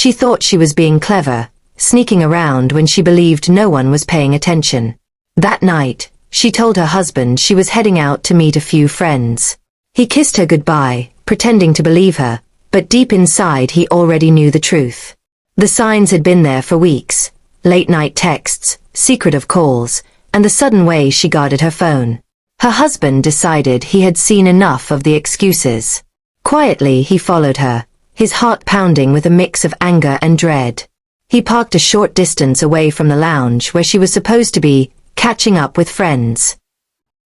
She thought she was being clever, sneaking around when she believed no one was paying attention. That night, she told her husband she was heading out to meet a few friends. He kissed her goodbye, pretending to believe her, but deep inside he already knew the truth. The signs had been there for weeks: late-night texts, secretive calls, and the sudden way she guarded her phone. Her husband decided he had seen enough of the excuses. Quietly he followed her, his heart pounding with a mix of anger and dread. He parked a short distance away from the lounge where she was supposed to be, catching up with friends.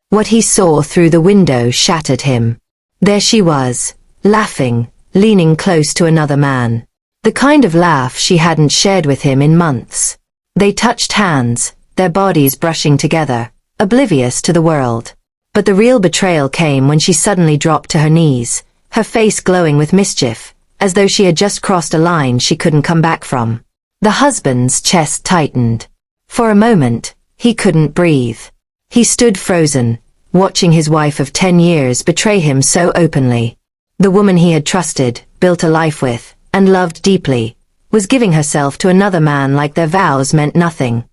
What he saw through the window shattered him. There she was, laughing, leaning close to another man. The kind of laugh she hadn't shared with him in months. They touched hands, their bodies brushing together, oblivious to the world. But the real betrayal came when she suddenly dropped to her knees, her face glowing with mischief, as though she had just crossed a line she couldn't come back from. The husband's chest tightened. For a moment, he couldn't breathe. He stood frozen, watching his wife of 10 years betray him so openly. The woman he had trusted, built a life with, and loved deeply, was giving herself to another man like their vows meant nothing.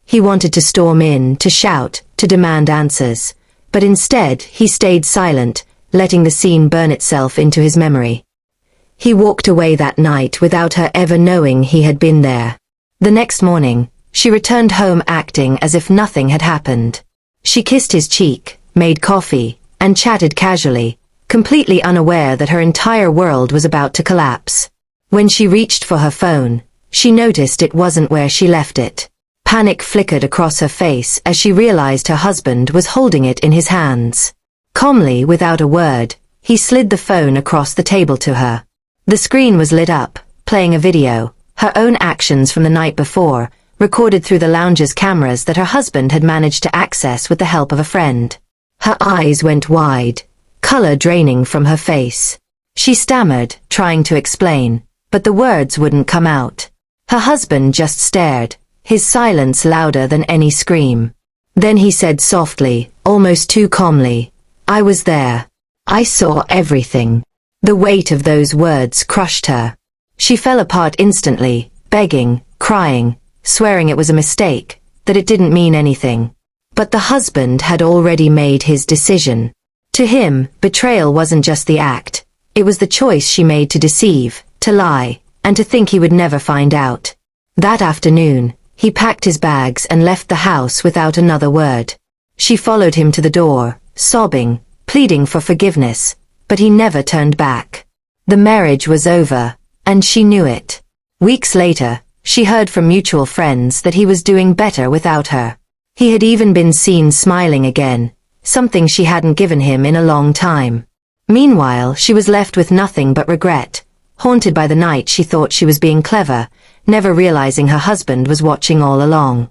He wanted to storm in, to shout, to demand answers, but instead he stayed silent, letting the scene burn itself into his memory. He walked away that night without her ever knowing he had been there. The next morning, she returned home acting as if nothing had happened. She kissed his cheek, made coffee, and chatted casually, completely unaware that her entire world was about to collapse. When she reached for her phone, she noticed it wasn't where she left it. Panic flickered across her face as she realized her husband was holding it in his hands. Calmly, without a word, he slid the phone across the table to her. The screen was lit up, playing a video, her own actions from the night before, recorded through the lounge's cameras that her husband had managed to access with the help of a friend. Her eyes went wide, color draining from her face. She stammered, trying to explain, but the words wouldn't come out. Her husband just stared, his silence louder than any scream. Then he said softly, almost too calmly, "I was there. I saw everything." The weight of those words crushed her. She fell apart instantly, begging, crying, swearing it was a mistake, that it didn't mean anything. But the husband had already made his decision. To him, betrayal wasn't just the act, it was the choice she made to deceive, to lie, and to think he would never find out. That afternoon, he packed his bags and left the house without another word. She followed him to the door, sobbing, pleading for forgiveness, but he never turned back. The marriage was over, and she knew it. Weeks later, she heard from mutual friends that he was doing better without her. He had even been seen smiling again, something she hadn't given him in a long time. Meanwhile, she was left with nothing but regret, haunted by the night she thought she was being clever, never realizing her husband was watching all along.